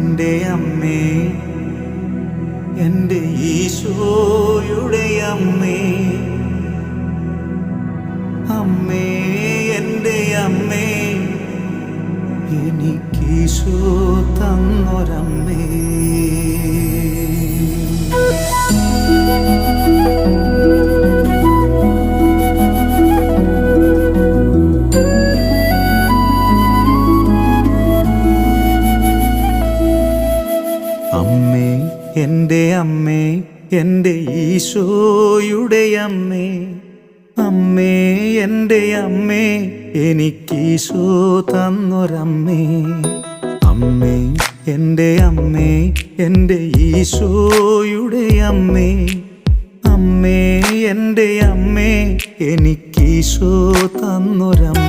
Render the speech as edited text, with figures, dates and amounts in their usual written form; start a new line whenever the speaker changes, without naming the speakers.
എൻ്റെ അമ്മേ, എൻ്റെ ഈശോയുടെ അമ്മേ, അമ്മേ എൻ്റെ അമ്മേ, എനിക്കീശോ തന്നൊരമ്മേ. അമ്മേ എൻ്റെ അമ്മേ, എൻ്റെ ഈശോയുടെ അമ്മേ, അമ്മേ എൻ്റെ അമ്മേ, എനിക്കീശോ തന്നൊരമ്മേ. അമ്മേ എൻ്റെ അമ്മേ, എൻ്റെ ഈശോയുടെ അമ്മേ, അമ്മേ എൻ്റെ അമ്മേ, എനിക്കീശോ തന്നൊരമ്മേ.